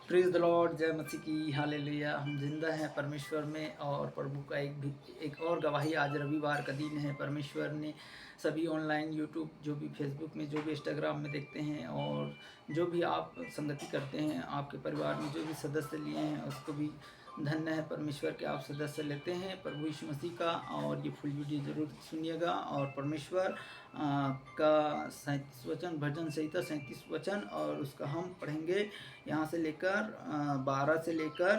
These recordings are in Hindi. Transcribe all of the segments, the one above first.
प्रेज द लॉर्ड, जय मसीह की, हालेलुया। हम जिंदा हैं परमेश्वर में और प्रभु का एक और गवाही। आज रविवार का दिन है। परमेश्वर ने सभी ऑनलाइन यूट्यूब, जो भी फेसबुक में, जो भी इंस्टाग्राम में देखते हैं और जो भी आप संगति करते हैं, आपके परिवार में जो भी सदस्य लिए हैं, उसको भी धन्य है परमेश्वर के आप सदस्य लेते हैं प्रभु यीशु मसीह का। और ये फुल वीडियो ज़रूर सुनिएगा। और परमेश्वर का 37 वचन, भजन संहिता 37 वचन, और उसका हम पढ़ेंगे यहाँ से लेकर 12 से लेकर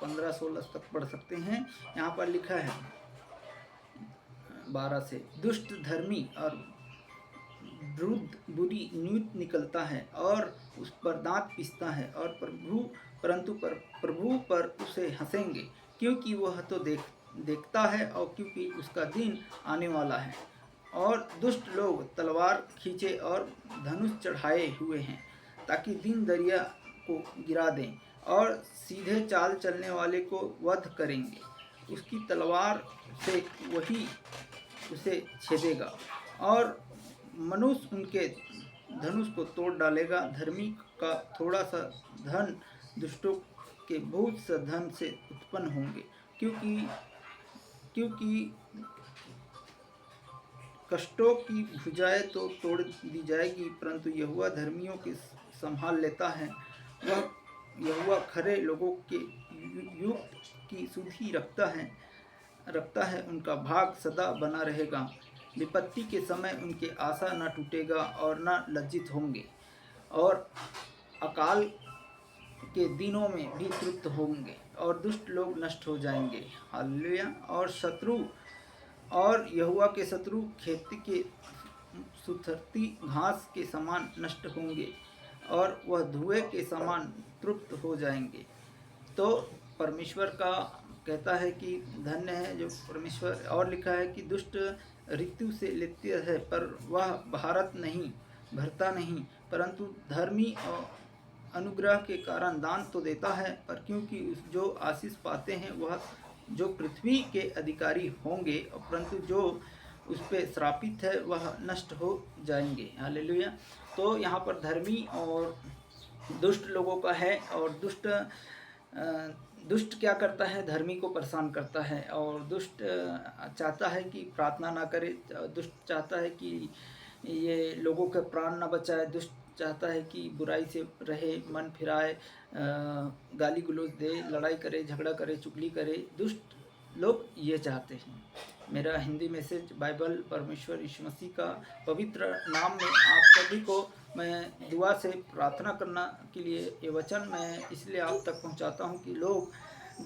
15-16 तक पढ़ सकते हैं। यहाँ पर लिखा है 12 से, दुष्ट धर्मी और वृद्ध बुरी नीति निकलता है और उस पर दांत पिसता है, और प्रभु पर उसे हंसेंगे, क्योंकि वह तो देखता है, और क्योंकि उसका दिन आने वाला है। और दुष्ट लोग तलवार खींचे और धनुष चढ़ाए हुए हैं, ताकि दिन दरिया को गिरा दें, और सीधे चाल चलने वाले को वध करेंगे। उसकी तलवार से वही उसे छेदेगा, और मनुष्य उनके धनुष को तोड़ डालेगा। धर्मी का थोड़ा सा धन दुष्टों के बहुत सा धन से उत्पन्न होंगे, क्योंकि कष्टों की भुजाएं तो तोड़ दी जाएगी, परंतु यहोवा धर्मियों के संभाल लेता है। वह यहोवा खरे लोगों के युग की सुधि रखता है। उनका भाग सदा बना रहेगा। विपत्ति के समय उनके आशा न टूटेगा और न लज्जित होंगे, और अकाल के दिनों में भी तृप्त होंगे, और दुष्ट लोग नष्ट हो जाएंगे। हालेलुया। और यहोवा के शत्रु खेती के सुथरती घास के समान नष्ट होंगे, और वह धुएं के समान तृप्त हो जाएंगे। तो परमेश्वर का कहता है कि धन्य है जो परमेश्वर। और लिखा है कि दुष्ट ऋतु से लेते है, पर वह भरता नहीं, परंतु धर्मी और अनुग्रह के कारण दान तो देता है। पर क्योंकि जो आशीष पाते हैं वह जो पृथ्वी के अधिकारी होंगे, परंतु जो उस पर श्रापित है वह नष्ट हो जाएंगे। हालेलुया। तो यहाँ पर धर्मी और दुष्ट लोगों का है। और दुष्ट क्या करता है? धर्मी को परेशान करता है। और दुष्ट चाहता है कि प्रार्थना ना करे, दुष्ट चाहता है कि ये लोगों के प्राण ना बचाए, दुष्ट चाहता है कि बुराई से रहे, मन फिराए, गाली गलौज दे, लड़ाई करे, झगड़ा करे, चुगली करे। दुष्ट लोग ये चाहते हैं। मेरा हिंदी मैसेज बाइबल परमेश्वर यीशु मसीह का पवित्र नाम में आप सभी को मैं दुआ से प्रार्थना करना के लिए ये वचन मैं इसलिए आप तक पहुंचाता हूं कि लोग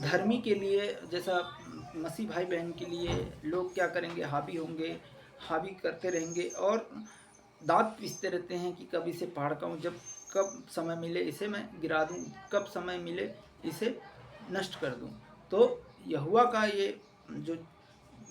धर्मी के लिए, जैसा मसीह भाई बहन के लिए लोग क्या करेंगे? हावी करते रहेंगे और दांत पीसते रहते हैं कि कब इसे पहाड़ जब कब समय मिले इसे मैं गिरा दूं, कब समय मिले इसे नष्ट कर दूं। तो यहोवा का ये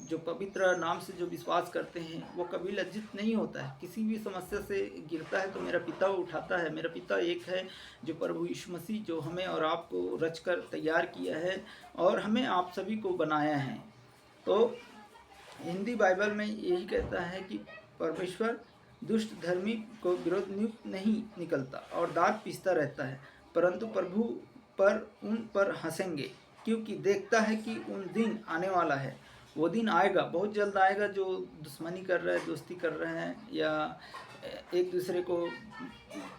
जो पवित्र नाम से जो विश्वास करते हैं वो कभी लज्जित नहीं होता है। किसी भी समस्या से गिरता है तो मेरा पिता उठाता है। मेरा पिता एक है, जो प्रभु यीशु मसीह, जो हमें और आपको रचकर तैयार किया है और हमें आप सभी को बनाया है। तो हिंदी बाइबल में यही कहता है कि परमेश्वर दुष्ट धर्मी को विरोध नहीं निकलता और दांत पीसता रहता है, परंतु प्रभु उन पर हंसेंगे, क्योंकि देखता है कि उन दिन आने वाला है। वो दिन आएगा, बहुत जल्द आएगा। जो दुश्मनी कर रहे हैं, दोस्ती कर रहे हैं, या एक दूसरे को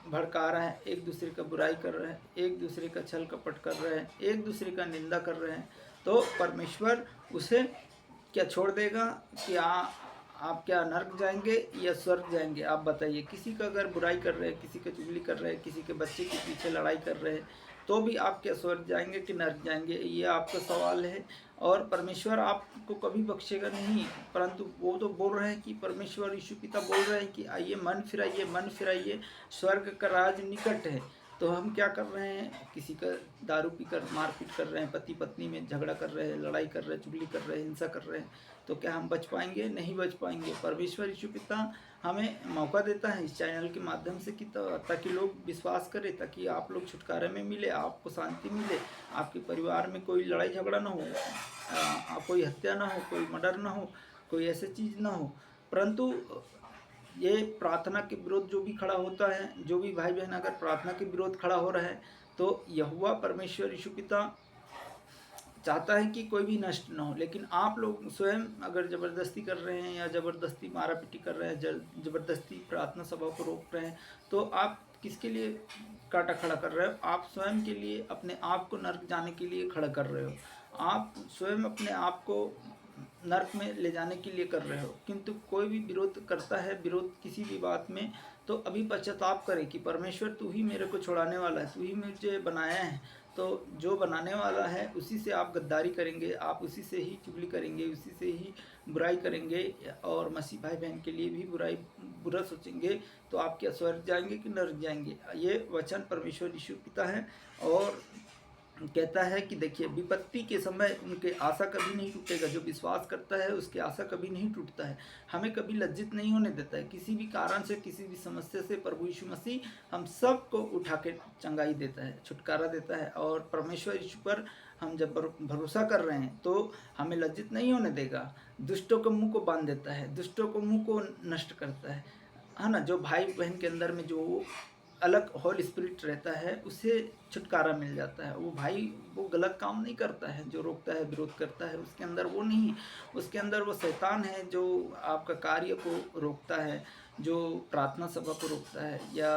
भड़का रहे हैं, एक दूसरे का बुराई कर रहे हैं, एक दूसरे का छल कपट कर रहे हैं, एक दूसरे का निंदा कर रहे हैं, तो परमेश्वर उसे क्या छोड़ देगा कि आप क्या नर्क जाएंगे या स्वर्ग जाएंगे? आप बताइए। किसी का अगर बुराई कर रहे हैं, किसी का चुगली कर रहे हैं, किसी के बच्चे के पीछे लड़ाई कर रहे हैं, तो भी आप क्या स्वर्ग जाएंगे कि नर्क जाएंगे? ये आपका सवाल है। और परमेश्वर आपको कभी बख्शेगा नहीं, परंतु वो तो बोल रहे हैं कि परमेश्वर यीशु पिता बोल रहे हैं कि आइए, मन फिराइए, स्वर्ग का राज निकट है। तो हम क्या कर रहे हैं? किसी का दारू पीकर मारपीट कर रहे हैं, पति पत्नी में झगड़ा कर रहे हैं, लड़ाई कर रहे हैं, चुगली कर रहे हैं, हिंसा कर रहे हैं, तो क्या हम बच पाएंगे? नहीं बच पाएंगे। परमेश्वर यीशु पिता हमें मौका देता है इस चैनल के माध्यम से कि ताकि लोग विश्वास करें, ताकि आप लोग छुटकारे में मिले, आपको शांति मिले, आपके परिवार में कोई लड़ाई झगड़ा ना हो, कोई हत्या ना हो, कोई मर्डर ना हो, कोई ऐसी चीज़ ना हो। परंतु ये प्रार्थना के विरोध जो भी खड़ा होता है, जो भी भाई बहन अगर प्रार्थना के विरोध खड़ा हो रहा है, तो यहोवा परमेश्वर यीशु पिता चाहता है कि कोई भी नष्ट ना हो, लेकिन आप लोग स्वयं अगर ज़बरदस्ती कर रहे हैं या ज़बरदस्ती मारा पीटी कर रहे हैं, ज़बरदस्ती प्रार्थना सभा को रोक रहे हैं, तो आप किसके लिए कांटा खड़ा कर रहे हो? आप स्वयं के लिए, अपने आप को नर्क जाने के लिए खड़ा कर रहे हो। आप स्वयं अपने आप को नर्क में ले जाने के लिए कर रहे हो। किंतु कोई भी विरोध करता है, विरोध किसी भी बात में, तो अभी पश्चाताप करे कि परमेश्वर तू ही मेरे को छुड़ाने वाला है, तू ही मुझे बनाया है। तो जो बनाने वाला है उसी से आप गद्दारी करेंगे, आप उसी से ही चुगली करेंगे, उसी से ही बुराई करेंगे और मसीह भाई बहन के लिए भी बुरा सोचेंगे, तो आप क्या स्वर्ग जाएंगे कि नरक जाएंगे? ये वचन परमेश्वर यीशु पिता है और कहता है कि देखिए, विपत्ति के समय उनके आशा कभी नहीं टूटेगा। जो विश्वास करता है उसकी आशा कभी नहीं टूटता है। हमें कभी लज्जित नहीं होने देता है। किसी भी कारण से, किसी भी समस्या से प्रभु यीशु मसीह हम सब को उठा के चंगाई देता है, छुटकारा देता है। और परमेश्वर यीशु पर हम जब भरोसा कर रहे हैं तो हमें लज्जित नहीं होने देगा। दुष्टों के मुंह को बांध देता है, दुष्टों को मुंह को नष्ट करता है ना। जो भाई बहन के अंदर में जो अलग होल स्पिरिट रहता है, उससे छुटकारा मिल जाता है। वो भाई वो गलत काम नहीं करता है, जो रोकता है, विरोध करता है, उसके अंदर वो नहीं, उसके अंदर वो शैतान है जो आपका कार्य को रोकता है, जो प्रार्थना सभा को रोकता है या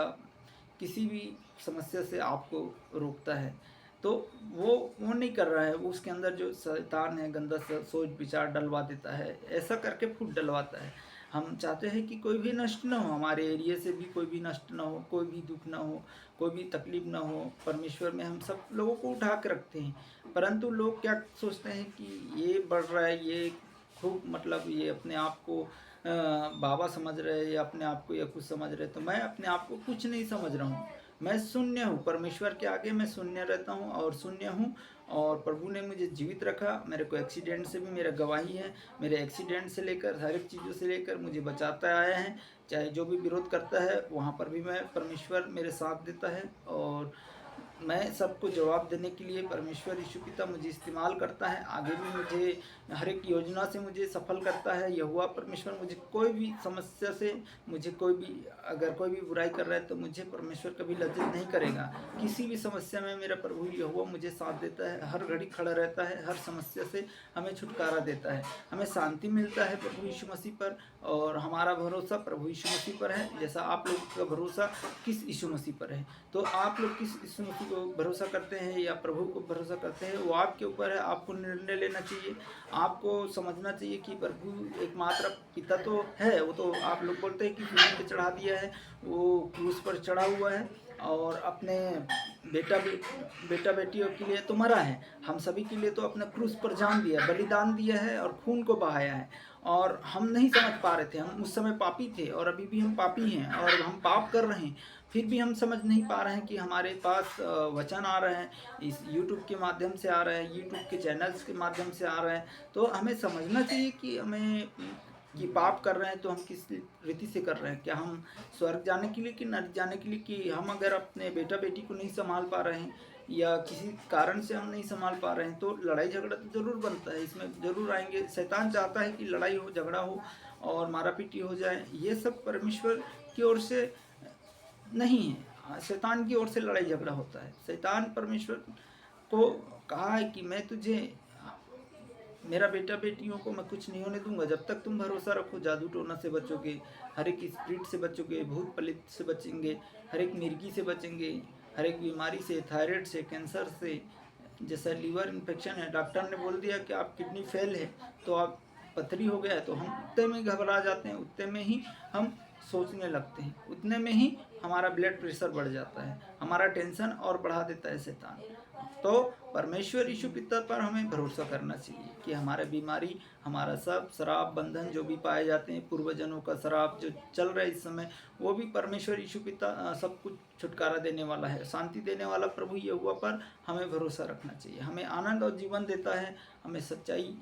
किसी भी समस्या से आपको रोकता है। तो वो नहीं कर रहा है, वो उसके अंदर जो शैतान है गंदा सोच विचार डलवा देता है, ऐसा करके फूट डलवाता है। हम चाहते हैं कि कोई भी नष्ट ना हो, हमारे एरिया से भी कोई भी नष्ट ना हो, कोई भी दुख ना हो, कोई भी तकलीफ ना हो। परमेश्वर में हम सब लोगों को उठा के रखते हैं, परंतु लोग क्या सोचते हैं कि ये बढ़ रहा है, ये खूब मतलब ये अपने आप को बाबा समझ रहे हैं या अपने आप को या कुछ समझ रहे। तो मैं अपने आप को कुछ नहीं समझ रहा हूँ, मैं शून्य हूँ। परमेश्वर के आगे मैं शून्य रहता हूँ और शून्य हूँ। और प्रभु ने मुझे जीवित रखा, मेरे को एक्सीडेंट से भी मेरा गवाही है। मेरे एक्सीडेंट से लेकर हर एक चीज़ों से लेकर मुझे बचाता आया है। चाहे जो भी विरोध करता है वहाँ पर भी मैं परमेश्वर मेरे साथ देता है। और मैं सबको जवाब देने के लिए परमेश्वर यीशु पिता मुझे इस्तेमाल करता है। आगे भी मुझे हर एक योजना से मुझे सफल करता है। यहोवा परमेश्वर मुझे कोई भी समस्या से, मुझे कोई भी अगर कोई भी बुराई कर रहा है तो मुझे परमेश्वर कभी लज्जित नहीं करेगा। किसी भी समस्या में मेरा प्रभु यहोवा मुझे साथ देता है, हर घड़ी खड़ा रहता है, हर समस्या से हमें छुटकारा देता है, हमें शांति मिलता है प्रभु यीशु मसीह पर। और हमारा भरोसा प्रभु यीशु मसीह पर है, जैसा आप लोग का भरोसा किस यीशु मसीह पर है। तो आप लोग किस यीशु मसीह को भरोसा करते हैं या प्रभु को भरोसा करते हैं, वो आपके ऊपर है। आपको निर्णय लेना चाहिए, आपको समझना चाहिए कि प्रभु एकमात्र पिता तो है। वो तो आप लोग बोलते हैं कि क्रूस पे चढ़ा दिया है, वो क्रूस पर चढ़ा हुआ है और अपने बेटा बेटियों के लिए तो मरा है, हम सभी के लिए तो अपने क्रूस पर जान दिया, बलिदान दिया है और खून को बहाया है। और हम नहीं समझ पा रहे थे, हम उस समय पापी थे और अभी भी हम पापी हैं और हम पाप कर रहे हैं, फिर भी हम समझ नहीं पा रहे हैं कि हमारे पास वचन आ रहे हैं, इस यूट्यूब के माध्यम से आ रहे हैं, यूट्यूब के चैनल्स के माध्यम से आ रहे हैं। तो हमें समझना चाहिए कि हमें कि पाप कर रहे हैं तो हम किस रीति से कर रहे हैं। क्या हम स्वर्ग जाने के लिए कि नरक जाने के लिए? कि हम अगर अपने बेटा बेटी को नहीं संभाल पा रहे हैं या किसी कारण से हम नहीं संभाल पा रहे हैं तो लड़ाई झगड़ा तो ज़रूर बनता है, इसमें ज़रूर आएंगे। शैतान चाहता है कि लड़ाई हो, झगड़ा हो और मारा पीटी हो जाए। ये सब परमेश्वर की ओर से नहीं है, शैतान की ओर से लड़ाई झगड़ा होता है। शैतान परमेश्वर को कहा है कि मैं तुझे, मेरा बेटा बेटियों को मैं कुछ नहीं होने दूंगा जब तक तुम भरोसा रखो। जादू टोना से बचोगे, हर एक स्पिरिट से बचोगे, भूत पलित से बचेंगे, हर एक मिर्गी से बचेंगे, हर एक बीमारी से, थायराइड से, कैंसर से। जैसा लीवर इन्फेक्शन है, डॉक्टर ने बोल दिया कि आप किडनी फेल है, तो आप पथरी हो गया है, तो हम उतने में घबरा जाते हैं, उतने में ही हम सोचने लगते हैं, उतने में ही हमारा ब्लड प्रेशर बढ़ जाता है, हमारा टेंशन और बढ़ा देता है शैतान। तो परमेश्वर यीशु पिता पर हमें भरोसा करना चाहिए कि हमारा बीमारी, हमारा सब शराब बंधन जो भी पाए जाते हैं, पूर्वजनों का शराब जो चल रहा है इस समय, वो भी परमेश्वर यीशु पिता सब कुछ छुटकारा देने वाला है, शांति देने वाला प्रभु यहोवा पर हमें भरोसा रखना चाहिए। हमें आनंद और जीवन देता है, हमें सच्चाई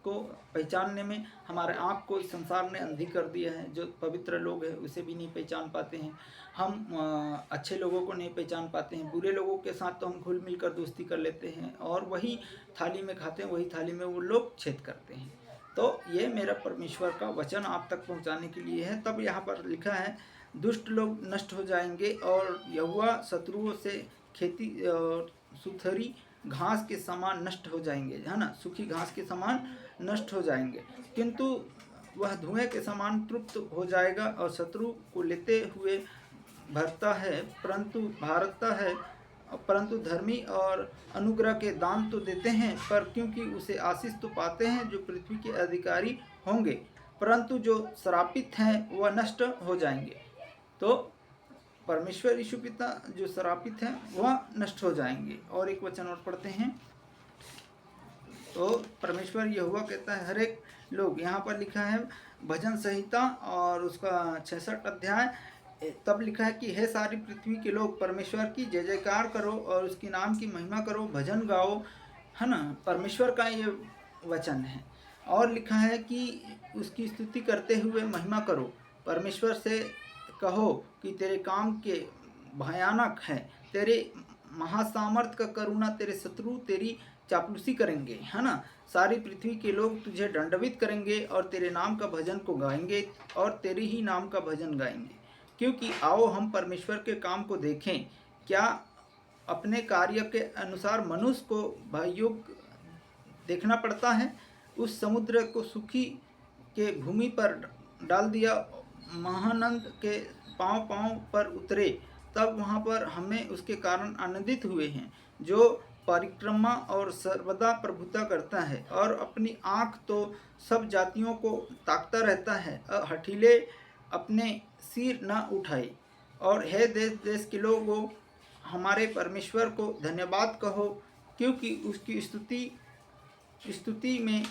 को पहचानने में। हमारे आँख को इस संसार ने अंधी कर दिया है, जो पवित्र लोग हैं उसे भी नहीं पहचान पाते हैं, हम अच्छे लोगों को नहीं पहचान पाते हैं, बुरे लोगों के साथ तो हम घुल मिल कर दोस्ती कर लेते हैं और वही थाली में खाते हैं, वही थाली में वो लोग छेद करते हैं। तो ये मेरा परमेश्वर का वचन आप तक पहुंचाने के लिए है। तब यहाँ पर लिखा है, दुष्ट लोग नष्ट हो जाएंगे और यहोवा शत्रुओं से खेती सुथरी घास के समान नष्ट हो जाएंगे, है ना, सूखी घास के समान नष्ट हो जाएंगे, किंतु वह धुएं के समान तृप्त हो जाएगा और शत्रु को लेते हुए भरता है, परंतु धर्मी और अनुग्रह के दान तो देते हैं, पर क्योंकि उसे आशीष तो पाते हैं जो पृथ्वी के अधिकारी होंगे, परंतु जो श्रापित हैं वह नष्ट हो जाएंगे। तो परमेश्वर यीशु पिता जो श्रापित हैं वह नष्ट हो जाएंगे। और एक वचन और पढ़ते हैं, तो परमेश्वर यहोवा कहता है हर एक लोग, यहाँ पर लिखा है भजन संहिता और उसका 66 अध्याय, तब लिखा है कि हे सारी पृथ्वी के लोग परमेश्वर की जय जयकार करो और उसके नाम की महिमा करो, भजन गाओ, है ना, परमेश्वर का ये वचन है। और लिखा है कि उसकी स्तुति करते हुए महिमा करो, परमेश्वर से कहो कि तेरे काम के भयानक है, तेरे महासामर्थ का करुणा, तेरे शत्रु तेरी चापलूसी करेंगे, है ना, सारी पृथ्वी के लोग तुझे दंडवित करेंगे और तेरे नाम का भजन को गाएंगे और तेरे ही नाम का भजन गाएंगे। क्योंकि आओ हम परमेश्वर के काम को देखें, क्या अपने कार्य के अनुसार मनुष्य को भाइयोग देखना पड़ता है। उस समुद्र को सूखी के भूमि पर डाल दिया, महानंद के पांव पांव पर उतरे, तब वहाँ पर हमें उसके कारण आनंदित हुए हैं, जो परिक्रमा और सर्वदा प्रभुता करता है और अपनी आँख तो सब जातियों को ताकता रहता है, हठीले अपने सिर न उठाए। और हे देश देश के लोगों, हमारे परमेश्वर को धन्यवाद कहो, क्योंकि उसकी स्तुति में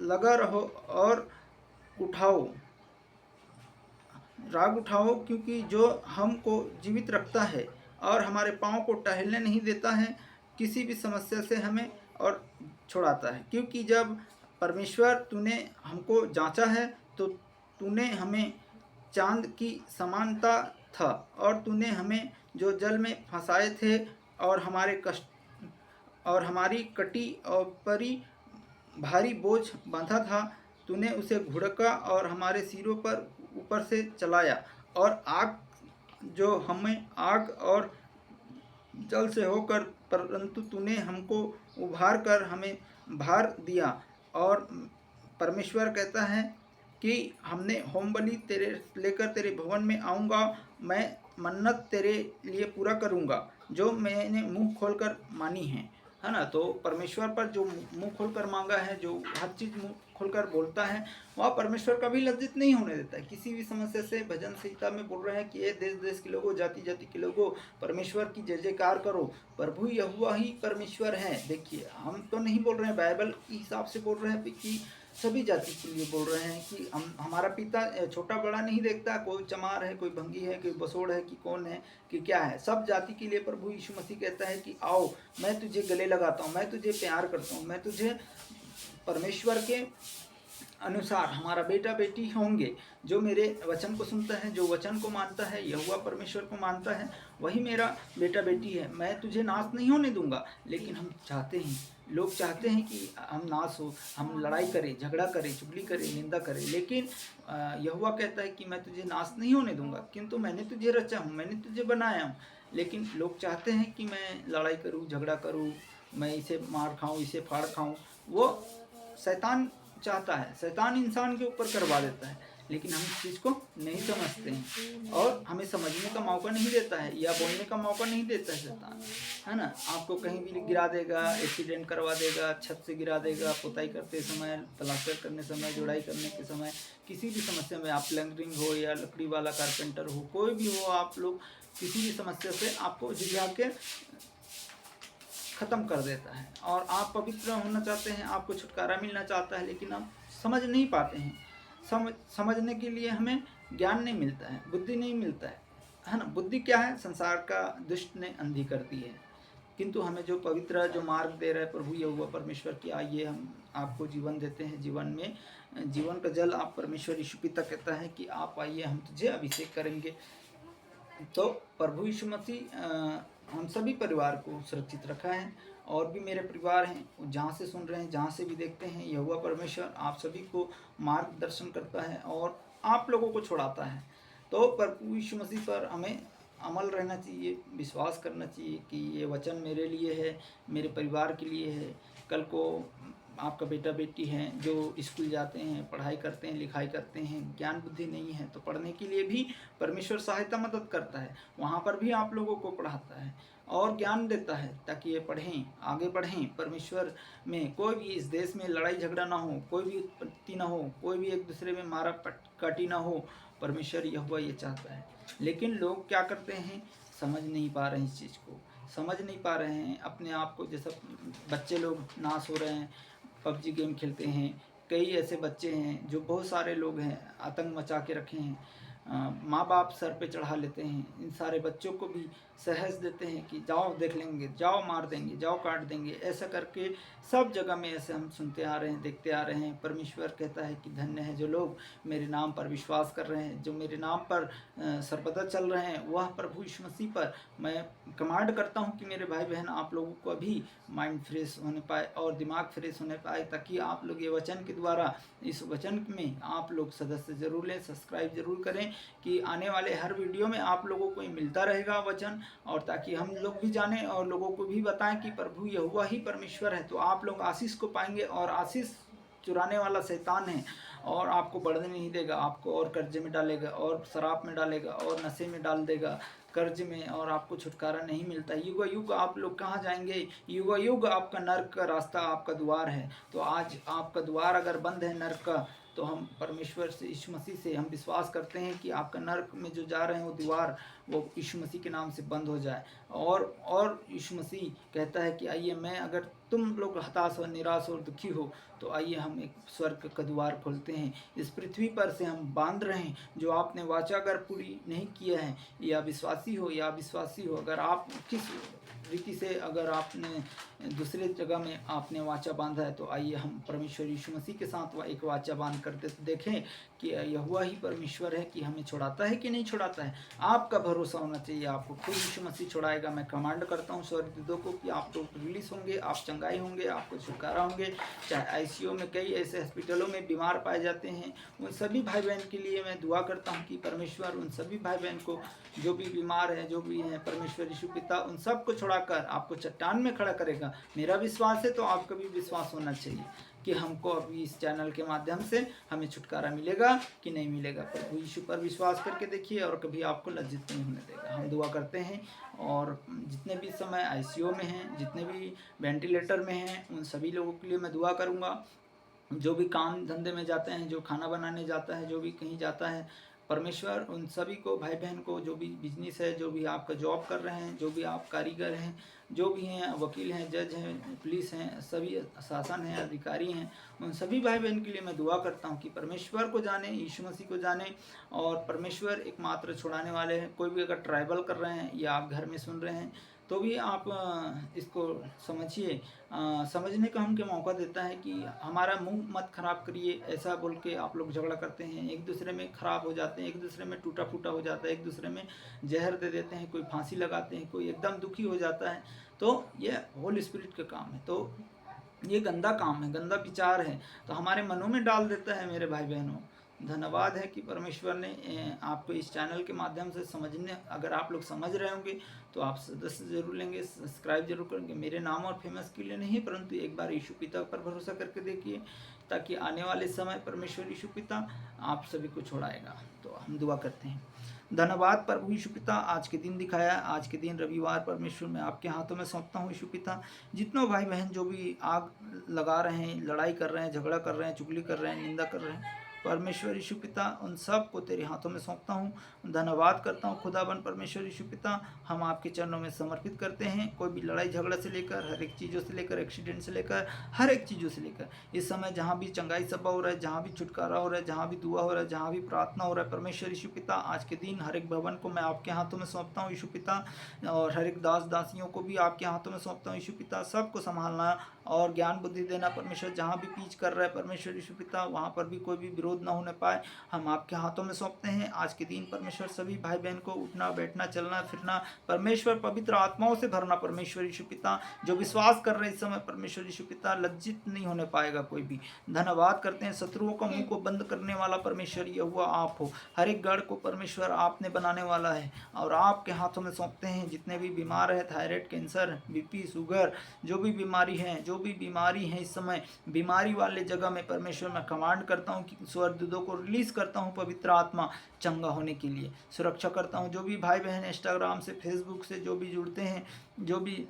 लगा रहो और राग उठाओ, क्योंकि जो हमको जीवित रखता है और हमारे पाँव को टहलने नहीं देता है, किसी भी समस्या से हमें और छुड़ाता है। क्योंकि जब परमेश्वर तूने हमको जांचा है तो तूने हमें चांद की समानता था और तूने हमें जो जल में फंसाए थे और हमारी कटी और परी भारी बोझ बांधा था, तूने उसे घुड़का और हमारे सिरों पर ऊपर से चलाया, और आग और जल से होकर, परंतु तूने हमको उभार कर हमें भार दिया। और परमेश्वर कहता है कि हमने होम बलि तेरे लेकर तेरे भवन में आऊँगा, मैं मन्नत तेरे लिए पूरा करूँगा जो मैंने मुंह खोलकर मानी है ना। तो परमेश्वर पर जो मुंह खोलकर मांगा है, जो हर चीज़ मुंह खोलकर बोलता है, वह परमेश्वर कभी लज्जित नहीं होने देता है किसी भी समस्या से। भजन संहिता में बोल रहे हैं कि ये देश देश के लोगों, जाति जाति के लोगों, परमेश्वर की जय जयकार करो, प्रभु यहोवा ही परमेश्वर है। देखिए, हम तो नहीं बोल रहे हैं, बाइबल के हिसाब से बोल रहे हैं कि सभी जाति के लिए बोल रहे हैं कि हमारा पिता छोटा बड़ा नहीं देखता, कोई चमार है, कोई भंगी है, कोई बसोड़ है, कि कौन है, कि क्या है, सब जाति के लिए प्रभु यीशु मसीह कहता है कि आओ, मैं तुझे गले लगाता हूँ, मैं तुझे प्यार करता हूँ, मैं तुझे परमेश्वर के अनुसार हमारा बेटा बेटी होंगे। जो मेरे वचन को सुनता है, जो वचन को मानता है, यहोवा परमेश्वर को मानता है, वही मेरा बेटा बेटी है। मैं तुझे नाश नहीं होने दूंगा। लेकिन लोग चाहते हैं कि हम नाश हो, हम लड़ाई करें, झगड़ा करें, चुगली करें, निंदा करें, लेकिन यहोवा कहता है कि मैं तुझे नाश नहीं होने दूंगा, किंतु मैंने तुझे रचा हूँ, मैंने तुझे बनाया हूँ। लेकिन लोग चाहते हैं कि मैं लड़ाई करूँ, झगड़ा करूँ, मैं इसे मार खाऊँ, इसे फाड़ खाऊँ। वो शैतान चाहता है, शैतान इंसान के ऊपर करवा देता है, लेकिन हम इस चीज़ को नहीं समझते हैं और हमें समझने का मौका नहीं देता है या बोलने का मौका नहीं देता है शैतान, है ना। आपको कहीं भी गिरा देगा, एक्सीडेंट करवा देगा, छत से गिरा देगा, पुताई करते समय, प्लास्टर करने समय, जोड़ाई करने के समय, किसी भी समस्या में, आप प्लम्बिंग हो या लकड़ी वाला कारपेंटर हो, कोई भी हो, आप लोग किसी भी समस्या से आपको झिझा के ख़त्म कर देता है। और आप पवित्र होना चाहते हैं, आपको छुटकारा मिलना चाहता है, लेकिन आप समझ नहीं पाते हैं। समझने के लिए हमें ज्ञान नहीं मिलता है, बुद्धि नहीं मिलता है ना। बुद्धि क्या है? संसार का दुष्ट ने अंधी कर दी है। किंतु हमें जो पवित्र जो मार्ग दे रहा है प्रभु यहोवा परमेश्वर की, आइए हम आपको जीवन देते हैं, जीवन में जीवन का जल आप परमेश्वर यीशु पिता कहता है कि आप आइए, हम तुझे अभिषेक करेंगे। तो प्रभु यीशु मसीह हम सभी परिवार को सुरक्षित रखा है। और भी मेरे परिवार हैं, जहाँ से सुन रहे हैं, जहाँ से भी देखते हैं, यहोवा परमेश्वर आप सभी को मार्गदर्शन करता है और आप लोगों को छुड़ाता है। तो प्रभु यीशु मसीह पर हमें अमल रहना चाहिए, विश्वास करना चाहिए कि ये वचन मेरे लिए है, मेरे परिवार के लिए है। कल को आपका बेटा बेटी हैं जो स्कूल जाते हैं, पढ़ाई करते हैं, लिखाई करते हैं, ज्ञान बुद्धि नहीं है तो पढ़ने के लिए भी परमेश्वर सहायता मदद करता है, वहाँ पर भी आप लोगों को पढ़ाता है और ज्ञान देता है ताकि ये पढ़ें, आगे बढ़ें। परमेश्वर में कोई भी इस देश में लड़ाई झगड़ा ना हो, कोई भी उत्पत्ति ना हो, कोई भी एक दूसरे में मारा काटी ना हो। परमेश्वर यहोवा ये चाहता है, लेकिन लोग क्या करते हैं, समझ नहीं पा रहे हैं इस चीज़ को, समझ नहीं पा रहे हैं अपने आप को। जैसा बच्चे लोग नाश हो रहे हैं, पबजी गेम खेलते हैं, कई ऐसे बच्चे हैं जो बहुत सारे लोग हैं आतंक मचा के रखे हैं। माँ बाप सर पे चढ़ा लेते हैं, इन सारे बच्चों को भी सहज देते हैं कि जाओ देख लेंगे, जाओ मार देंगे, जाओ काट देंगे, ऐसा करके सब जगह में ऐसे हम सुनते आ रहे हैं, देखते आ रहे हैं। परमेश्वर कहता है कि धन्य है जो लोग मेरे नाम पर विश्वास कर रहे हैं, जो मेरे नाम पर सर्वदा चल रहे हैं। वह प्रभु यीशु मसीह पर मैं कमांड करता हूँ कि मेरे भाई बहन आप लोगों को अभी माइंड फ्रेश होने पाए और दिमाग फ्रेश होने पाए, ताकि आप लोग ये वचन के द्वारा, इस वचन में आप लोग सदस्य जरूर लें, सब्सक्राइब जरूर करें कि आने वाले हर वीडियो में आप लोगों को मिलता रहेगा वचन, और ताकि हम लोग भी जानें और लोगों को भी बताएं कि प्रभु यहोवा ही परमेश्वर है। तो आप लोग आशीष को पाएंगे, और आशीष चुराने वाला शैतान है और आपको बढ़ने नहीं देगा, आपको और कर्जे में डालेगा और शराब में डालेगा और नशे में डाल देगा, कर्ज में, और आपको छुटकारा नहीं मिलता। युग युग आप लोग कहाँ जाएंगे, युग युग आपका नर्क का रास्ता आपका द्वार है। तो आज आपका द्वार अगर बंद है नर्क का, तो हम परमेश्वर से, यीशु मसीह से हम विश्वास करते हैं कि आपका नर्क में जो जा रहे हैं वो द्वार, वो यीशु मसीह के नाम से बंद हो जाए। और यीशु मसीह कहता है कि आइए, मैं, अगर तुम लोग हताश और निराश और दुखी हो तो आइए हम एक स्वर्ग का द्वार खोलते हैं। इस पृथ्वी पर से हम बांध रहे हैं जो आपने वाचा अगर पूरी नहीं किया है, या विश्वासी हो या अविश्वासी हो, अगर आप किस रीति से अगर आपने दूसरे जगह में आपने वाचा बांधा है, तो आइए हम परमेश्वर यीशु मसीह के साथ एक वाचा बांध कर देखें कि यहोवा ही परमेश्वर है कि हमें छुड़ाता है कि नहीं छुड़ाता है। आपका भरोसा होना चाहिए, आपको खुद यीशु मसीह छुड़ाएगा। मैं कमांड करता हूँ स्वर्गदूतों को कि आप लोग रिलीज होंगे, आप चंगाई होंगे, आपको छुटकारा होंगे। चाहे आईसीयू में, कई ऐसे हॉस्पिटलों में बीमार पाए जाते हैं, उन सभी भाई बहन के लिए मैं दुआ करता हूँ कि परमेश्वर उन सभी भाई बहन को, जो भी बीमार हैं, जो भी हैं, परमेश्वर यीशु पिता उन सबको छुड़ाकर आपको चट्टान में खड़ा करेगा। मेरा विश्वास है, तो आपका भी विश्वास होना चाहिए कि हमको अभी इस चैनल के माध्यम से हमें छुटकारा मिलेगा कि नहीं मिलेगा। प्रभु यीशु पर विश्वास करके देखिए और कभी आपको लज्जित नहीं होने देगा। हम दुआ करते हैं, और जितने भी समय आईसीयू में हैं, जितने भी वेंटिलेटर में हैं, उन सभी लोगों के लिए मैं दुआ करूँगा। जो भी काम धंधे में जाते हैं, जो खाना बनाने जाता है, जो भी कहीं जाता है, परमेश्वर उन सभी को, भाई बहन को, जो भी बिजनेस है, जो भी आपका जॉब कर रहे हैं, जो भी आप कारीगर हैं, जो भी हैं, वकील हैं, जज हैं, पुलिस हैं, सभी शासन हैं, अधिकारी हैं, उन सभी भाई बहन के लिए मैं दुआ करता हूं कि परमेश्वर को जाने, यीशु मसीह को जाने, और परमेश्वर एकमात्र छुड़ाने वाले हैं। कोई भी अगर ट्राइबल कर रहे हैं या आप घर में सुन रहे हैं, तो भी आप इसको समझिए। समझने का हमको मौका देता है कि हमारा मुंह मत खराब करिए, ऐसा बोल के आप लोग झगड़ा करते हैं, एक दूसरे में खराब हो जाते हैं, एक दूसरे में टूटा फूटा हो जाता है, एक दूसरे में जहर दे देते हैं, कोई फांसी लगाते हैं, कोई एकदम दुखी हो जाता है। तो ये होली स्पिरिट का काम है, तो ये गंदा काम है, गंदा विचार है, तो हमारे मनों में डाल देता है। मेरे भाई बहनों, धन्यवाद है कि परमेश्वर ने आपको इस चैनल के माध्यम से समझने, अगर आप लोग समझ रहे होंगे तो आप सदस्य जरूर लेंगे, सब्सक्राइब जरूर करेंगे। मेरे नाम और फेमस के लिए नहीं, परंतु एक बार यीशु पिता पर भरोसा करके देखिए, ताकि आने वाले समय परमेश्वर यीशु पिता आप सभी को छोड़ाएगा। तो हम दुआ करते हैं। धन्यवाद प्रभु यीशु पिता, आज के दिन दिखाया, आज के दिन रविवार परमेश्वर मैं आपके हाथों में सौंपता हूँ यीशु पिता। जितनों भाई बहन जो भी आग लगा रहे हैं, लड़ाई कर रहे हैं, झगड़ा कर रहे हैं, चुगली कर रहे हैं, निंदा कर रहे हैं, परमेश्वर यीशु पिता उन सब को तेरे हाथों में सौंपता हूँ। धन्यवाद करता हूँ खुदाबंद परमेश्वर यीशु पिता, हम आपके चरणों में समर्पित करते हैं। कोई भी लड़ाई झगड़ा से लेकर, हर एक चीज़ों से लेकर, एक्सीडेंट से लेकर, हर एक चीज़ों से लेकर, इस समय जहाँ भी चंगाई सभा हो रहा है, जहाँ भी छुटकारा हो रहा है, जहाँ भी दुआ हो रहा है, जहाँ भी प्रार्थना हो रहा है, परमेश्वर यीशु पिता आज के दिन हर एक भवन को मैं आपके हाथों में सौंपता हूँ यीशु पिता, और हर एक दास दासियों को भी आपके हाथों में सौंपता हूँ यीशु पिता। सबको संभालना और ज्ञान बुद्धि देना परमेश्वर। जहाँ भी पीछ कर रहा है परमेश्वर यीशु पिता, वहाँ पर भी कोई भी विरोध न होने पाए, हम आपके हाथों में सौंपते हैं। आज के दिन परमेश्वर सभी भाई बहन को उठना बैठना चलना फिरना परमेश्वर पवित्र आत्माओं से भरना परमेश्वर यीशु पिता। जो विश्वास कर रहे इस समय परमेश्वर यीशु पिता, लज्जित नहीं होने पाएगा कोई भी। धन्यवाद करते हैं, शत्रुओं का मुंह को बंद करने वाला परमेश्वर यहोवा आप हो। हर एक गढ़ को परमेश्वर आपने बनाने वाला है और आपके हाथों में सौंपते हैं। जितने भी बीमार है, थायराइड, कैंसर, बीपी, शुगर, जो भी बीमारी है, जो भी बीमारी है इस समय बीमारी वाले जगह में परमेश्वर मैं कमांड करता हूँ कि स्वर्गदूतों को रिलीज करता हूँ, पवित्र आत्मा चंगा होने के लिए सुरक्षा करता हूँ। जो भी भाई बहन इंस्टाग्राम से, फेसबुक से जो भी जुड़ते हैं, जो भी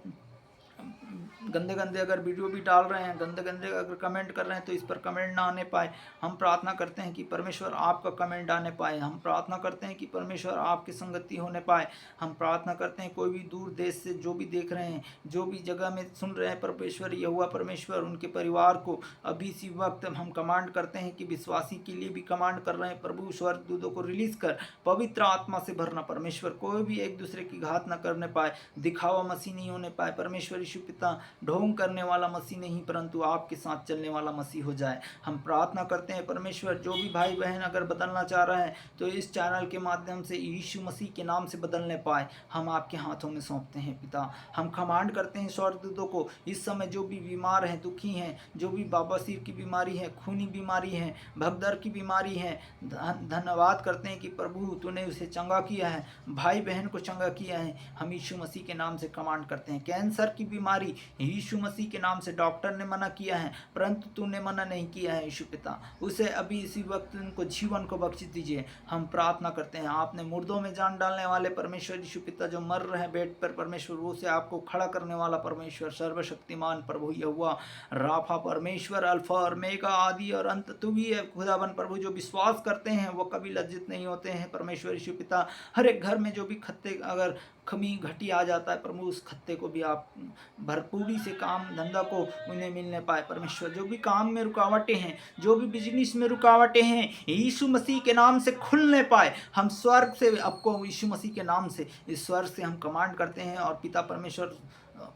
गंदे गंदे अगर वीडियो भी डाल रहे हैं, गंदे गंदे अगर कमेंट कर रहे हैं, तो इस पर कमेंट ना आने पाए। हम प्रार्थना करते हैं कि परमेश्वर आपका कमेंट आने पाए। हम प्रार्थना करते हैं कि परमेश्वर आपकी संगति होने पाए। हम प्रार्थना करते हैं कोई भी दूर देश से जो भी देख रहे हैं, जो भी जगह में सुन रहे हैं परमेश्वर यहोवा परमेश्वर, उनके परिवार को अभी इसी वक्त हम कमांड करते हैं कि विश्वासी के लिए भी कमांड कर रहे हैं प्रभु, स्वर्गदूतों को रिलीज कर पवित्र आत्मा से भरना परमेश्वर। कोई भी एक दूसरे की घात न करने पाए, दिखावा मसीह नहीं होने पाए परमेश्वर यीशु पिता। ढोंग करने वाला मसीह नहीं, परंतु आपके साथ चलने वाला मसीह हो जाए। हम प्रार्थना करते हैं परमेश्वर, जो भी भाई बहन अगर बदलना चाह रहा है तो इस चैनल के माध्यम से यीशु मसीह के नाम से बदलने पाए, हम आपके हाथों में सौंपते हैं पिता। हम कमांड करते हैं स्वर्गदूतों को, इस समय जो भी बीमार हैं, दुखी हैं, जो भी बवासीर की बीमारी है, खूनी बीमारी है, भगदड़ की बीमारी है, धन्यवाद करते हैं कि प्रभु तूने उसे चंगा किया है, भाई बहन को चंगा किया है। हम यीशु मसीह के नाम से कमांड करते हैं। कैंसर की बीमारी यीशु मसीह के नाम से डॉक्टर ने मना किया है, परंतु तूने मना नहीं किया है यीशु पिता। उसे अभी इसी वक्त उनको जीवन को बख्श दीजिए। हम प्रार्थना करते हैं, आपने मुर्दों में जान डालने वाले परमेश्वर यीशु पिता, जो मर रहे हैं बेड पर परमेश्वर, वो से आपको खड़ा करने वाला परमेश्वर, सर्वशक्तिमान प्रभु यहोवा राफा परमेश्वर, अल्फा और मेगा, आदि और अंत तू भी है खुदाबंद प्रभु। जो विश्वास करते हैं वो कभी लज्जित नहीं होते हैं परमेश्वर यीशु पिता। हर एक घर में जो भी खत्ते अगर कमी घटी आ जाता है प्रभु, उस खत्ते को भी आप भरपूरी से काम धंधा को उन्हें मिलने पाए परमेश्वर। जो भी काम में रुकावटें हैं, जो भी बिजनेस में रुकावटें हैं, यीशु मसीह के नाम से खुलने पाए। हम स्वर्ग से आपको यीशु मसीह के नाम से, इस स्वर्ग से हम कमांड करते हैं। और पिता परमेश्वर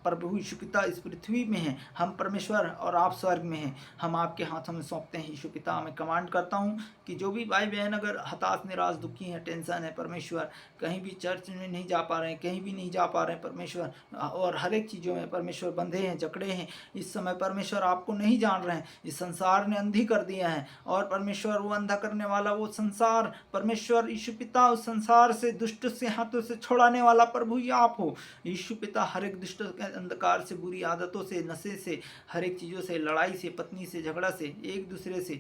प्रभु यीशु पिता इस पृथ्वी में हैं, हम परमेश्वर और आप स्वर्ग में हैं। हम आपके हाथों में सौंपते हैं यीशु पिता। मैं कमांड करता हूं कि जो भी भाई बहन अगर हताश, निराश, दुखी हैं, टेंशन है परमेश्वर, कहीं भी चर्च में नहीं जा पा रहे हैं, कहीं भी नहीं जा पा रहे हैं परमेश्वर, और हर एक चीज़ों में परमेश्वर बंधे हैं, जकड़े हैं इस समय परमेश्वर, आपको नहीं जान रहे हैं। इस संसार ने अंधी कर दिया है और परमेश्वर वो अंधा करने वाला वो संसार परमेश्वर यीशु पिता, उस संसार से दुष्ट से हाथों से छुड़ाने वाला प्रभु ही आप हो यीशु पिता। हर एक दुष्ट अंधकार से, बुरी आदतों से, नशे से, हर एक चीज़ों से, लड़ाई से, पत्नी से झगड़ा से, एक दूसरे से,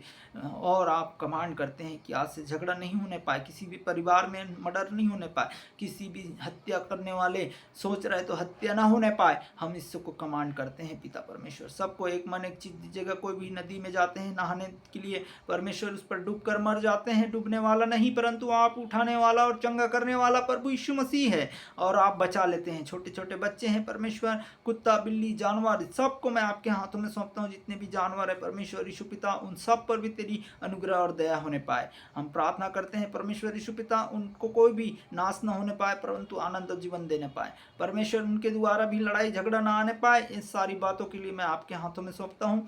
और आप कमांड करते हैं कि आज से झगड़ा नहीं होने पाए, किसी भी परिवार में मर्डर नहीं होने पाए, किसी भी हत्या करने वाले सोच रहे तो हत्या ना होने पाए। हम इसको कमांड करते हैं पिता परमेश्वर। सबको एक मन एक चीज दीजिएगा। कोई भी नदी में जाते हैं नहाने के लिए परमेश्वर, उस पर डूब कर मर जाते हैं, डूबने वाला नहीं परंतु आप उठाने वाला और चंगा करने वाला प्रभु यीशु मसीह है, और आप बचा लेते हैं। छोटे छोटे बच्चे हैं परमेश्वर, कुत्ता, बिल्ली, जानवर, सबको मैं आपके हाथों में सौंपता हूँ। जितने भी जानवर है परमेश्वर यीशु पिता, उन सब पर भी तेरी अनुग्रह और दया होने पाए। हम प्रार्थना करते हैं परमेश्वर यीशु पिता, उनको कोई भी नाश न होने पाए परंतु आनंद और जीवन देने पाए परमेश्वर। उनके द्वारा भी लड़ाई झगड़ा ना आने पाए। इन सारी बातों के लिए मैं आपके हाथों में सौंपता हूँ।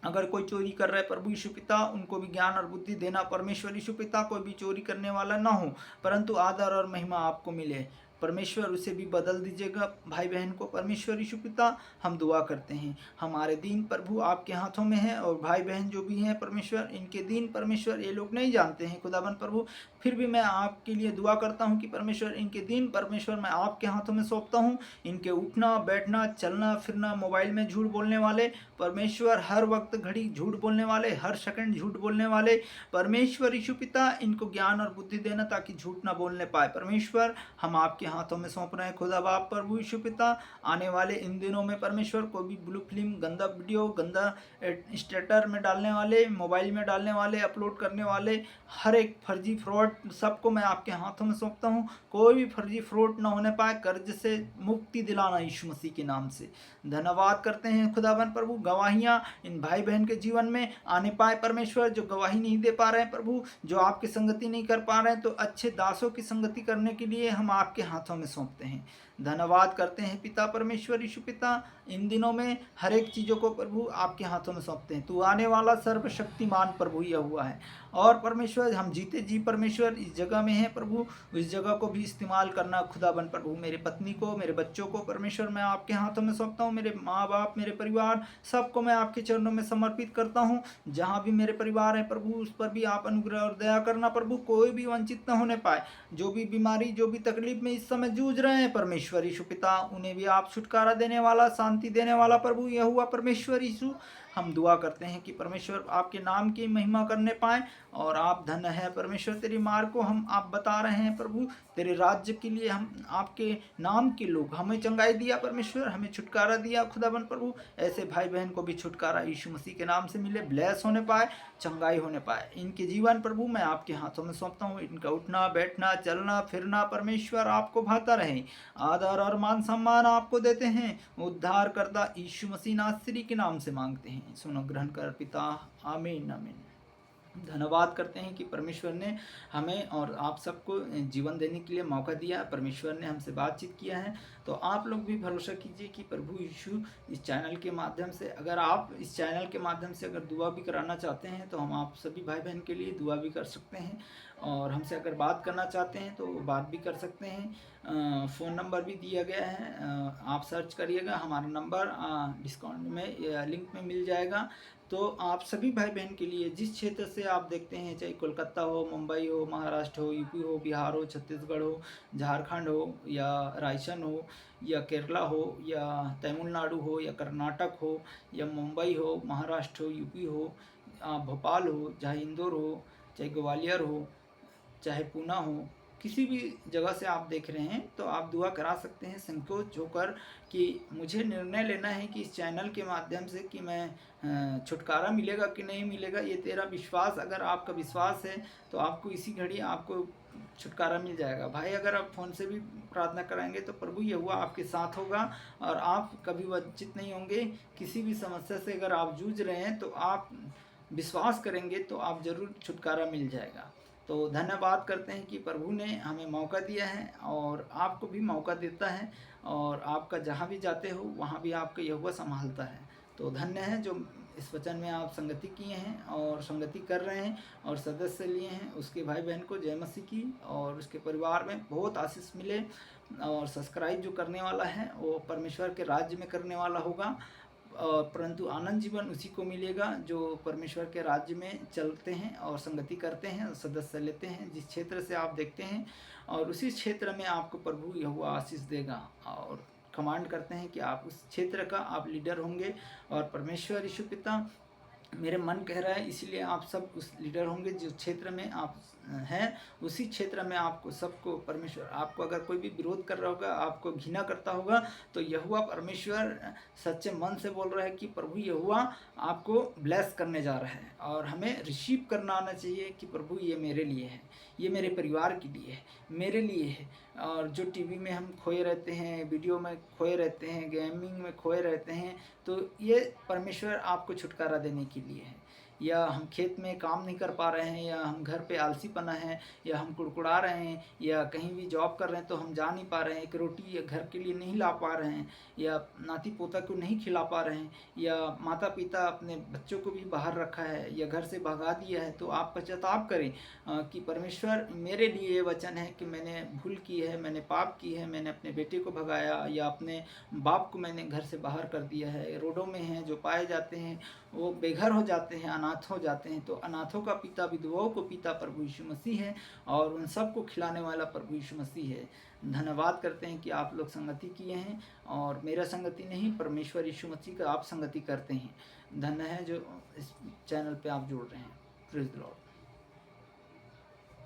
अगर कोई चोरी कर रहा है प्रभु यीशु पिता, उनको भी ज्ञान और बुद्धि देना परमेश्वर यीशु पिता। कोई भी चोरी करने वाला ना हो परंतु आदर और महिमा आपको मिले परमेश्वर। उसे भी बदल दीजिएगा भाई बहन को परमेश्वर यीशु पिता। हम दुआ करते हैं, हमारे दीन प्रभु आपके हाथों में है, और भाई बहन जो भी हैं परमेश्वर, इनके दीन परमेश्वर ये लोग नहीं जानते हैं खुदाबंद प्रभु। फिर भी मैं आपके लिए दुआ करता हूं कि परमेश्वर इनके दीन परमेश्वर मैं आपके हाथों में सौंपता हूं। इनके उठना बैठना चलना फिरना, मोबाइल में झूठ बोलने वाले परमेश्वर, हर वक्त घड़ी झूठ बोलने वाले, हर सेकंड झूठ बोलने वाले परमेश्वर यीशु पिता, इनको ज्ञान और बुद्धि देना ताकि झूठ ना बोलने पाए परमेश्वर। हम आपके हाथों में सौंप रहे हैं खुदा बाप प्रभु यीशु पिता। आने वाले इन दिनों में परमेश्वर कोई भी ब्लू फिल्म, गंदा वीडियो, गंदा स्टेटस में डालने वाले, मोबाइल में डालने वाले, अपलोड करने वाले, हर एक फर्जी फ्रॉड सबको मैं आपके हाथों में सौंपता हूँ। कोई भी फर्जी फ्रॉड ना होने पाए, कर्ज से मुक्ति दिलाना यीशु मसीह के नाम से। धन्यवाद करते हैं खुदाबंद प्रभु। गवाहियाँ इन भाई बहन के जीवन में आने पाए परमेश्वर, जो गवाही नहीं दे पा रहे हैं प्रभु, जो आपकी संगति नहीं कर पा रहे हैं, तो अच्छे दासों की संगति करने के लिए हम आपके हाथों में सौंपते हैं। धन्यवाद करते हैं पिता परमेश्वर यीशु पिता। इन दिनों में हर एक चीज़ों को प्रभु आपके हाथों में सौंपते हैं। तू आने वाला सर्वशक्तिमान प्रभु यह हुआ है। और परमेश्वर हम जीते जी परमेश्वर इस जगह में हैं प्रभु, इस जगह को भी इस्तेमाल करना खुदाबंद प्रभु। मेरे पत्नी को, मेरे बच्चों को परमेश्वर मैं आपके हाथों में सौंपता हूँ। मेरे माँ बाप, मेरे परिवार सबको मैं आपके चरणों में समर्पित करता हूँ। जहाँ भी मेरे परिवार है प्रभु, उस पर भी आप अनुग्रह और दया करना प्रभु। कोई भी वंचित न होने पाए। जो भी बीमारी, जो भी तकलीफ में इस समय जूझ रहे हैं परमेश्वर यीशु पिता, उन्हें भी आप छुटकारा देने वाला, शांति देने वाला प्रभु यह हुआ परमेश्वर यीशु। हम दुआ करते हैं कि परमेश्वर आपके नाम की महिमा करने पाए। और आप धन्य है परमेश्वर, तेरी मार्ग को हम आप बता रहे हैं प्रभु। तेरे राज्य के लिए हम आपके नाम के लोग, हमें चंगाई दिया परमेश्वर, हमें छुटकारा दिया खुदाबन प्रभु। ऐसे भाई बहन को भी छुटकारा यीशु मसीह के नाम से मिले, ब्लेस होने पाए, चंगाई होने पाए। इनके जीवन प्रभु मैं आपके हाथों में सौंपता हूँ। इनका उठना बैठना चलना फिरना परमेश्वर आपको भाता रहे। आदर और मान सम्मान आपको देते हैं। उद्धार करता यीशु मसीह नासरी के नाम से मांगते हैं, सुनो ग्रहण कर पिता, आमीन आमीन। धन्यवाद करते हैं कि परमेश्वर ने हमें और आप सबको जीवन देने के लिए मौका दिया। परमेश्वर ने हमसे बातचीत किया है। तो आप लोग भी भरोसा कीजिए कि प्रभु यीशु इस चैनल के माध्यम से, अगर आप इस चैनल के माध्यम से अगर दुआ भी कराना चाहते हैं तो हम आप सभी भाई बहन के लिए दुआ भी कर सकते हैं। और हमसे अगर बात करना चाहते हैं तो बात भी कर सकते हैं। फ़ोन नंबर भी दिया गया है, आप सर्च करिएगा, हमारा नंबर डिस्काउंट में लिंक में मिल जाएगा। तो आप सभी भाई बहन के लिए जिस क्षेत्र से आप देखते हैं, चाहे कोलकाता हो, मुंबई हो, महाराष्ट्र हो, यूपी हो, बिहार हो, छत्तीसगढ़ हो, झारखंड हो, या रायसन हो, या केरला हो, या तमिलनाडु हो, या कर्नाटक हो, या मुंबई हो, महाराष्ट्र हो, यूपी हो, भोपाल हो, चाहे इंदौर हो, चाहे ग्वालियर हो, चाहे पूना हो, किसी भी जगह से आप देख रहे हैं तो आप दुआ करा सकते हैं संकोच होकर कि मुझे निर्णय लेना है कि इस चैनल के माध्यम से कि मैं छुटकारा मिलेगा कि नहीं मिलेगा। ये तेरा विश्वास, अगर आपका विश्वास है तो आपको इसी घड़ी आपको छुटकारा मिल जाएगा। भाई अगर आप फ़ोन से भी प्रार्थना कराएंगे तो प्रभु ये हुआ आपके साथ होगा और आप कभी वंचित नहीं होंगे। किसी भी समस्या से अगर आप जूझ रहे हैं तो आप विश्वास करेंगे तो आप ज़रूर छुटकारा मिल जाएगा। तो धन्यवाद करते हैं कि प्रभु ने हमें मौका दिया है और आपको भी मौका देता है। और आपका जहाँ भी जाते हो वहाँ भी आपका यहोवा संभालता है। तो धन्य है जो इस वचन में आप संगति किए हैं और संगति कर रहे हैं और सदस्य लिए हैं। उसके भाई बहन को जय मसीह की और उसके परिवार में बहुत आशीष मिले। और सब्सक्राइब जो करने वाला है वो परमेश्वर के राज्य में करने वाला होगा, परंतु आनंद जीवन उसी को मिलेगा जो परमेश्वर के राज्य में चलते हैं और संगति करते हैं, सदस्य लेते हैं जिस क्षेत्र से आप देखते हैं, और उसी क्षेत्र में आपको प्रभु यहोवा आशीष देगा। और कमांड करते हैं कि आप उस क्षेत्र का आप लीडर होंगे। और परमेश्वर यीशु पिता, मेरे मन कह रहा है इसलिए आप सब उस लीडर होंगे जो क्षेत्र में आप हैं, उसी क्षेत्र में आपको सबको परमेश्वर, आपको अगर कोई भी विरोध कर रहा होगा, आपको घृणा करता होगा, तो यहोवा परमेश्वर सच्चे मन से बोल रहा है कि प्रभु यहोवा आपको ब्लेस करने जा रहा है। और हमें रिसीव करना आना चाहिए कि प्रभु ये मेरे लिए है, ये मेरे परिवार के लिए है, मेरे लिए है। और जो टीवी में हम खोए रहते हैं, वीडियो में खोए रहते हैं, गेमिंग में खोए रहते हैं, तो ये परमेश्वर आपको छुटकारा देने के लिए है। या हम खेत में काम नहीं कर पा रहे हैं, या हम घर पे आलसीपना है, या हम कुड़कुड़ा रहे हैं, या कहीं भी जॉब कर रहे हैं तो हम जा नहीं पा रहे हैं, एक रोटी घर के लिए नहीं ला पा रहे हैं, या नाती पोता को नहीं खिला पा रहे हैं, या माता पिता अपने बच्चों को भी बाहर रखा है या घर से भगा दिया है, तो आप पश्चाताप करें कि परमेश्वर मेरे लिए ये वचन है कि मैंने भूल की है, मैंने पाप की है, मैंने अपने बेटे को भगाया या अपने बाप को मैंने घर से बाहर कर दिया है। रोडों में हैं जो पाए जाते हैं वो बेघर हो जाते हैं, अनाथ हो जाते हैं। तो अनाथों का पिता, विधवाओं को पिता प्रभु यीशु मसीह है और उन सबको खिलाने वाला प्रभु यीशु मसीह है। धन्यवाद करते हैं कि आप लोग संगति किए हैं और मेरा संगति नहीं, परमेश्वर यीशु मसीह का आप संगति करते हैं। धन्य है जो इस चैनल पे आप जुड़ रहे हैं। Praise the Lord.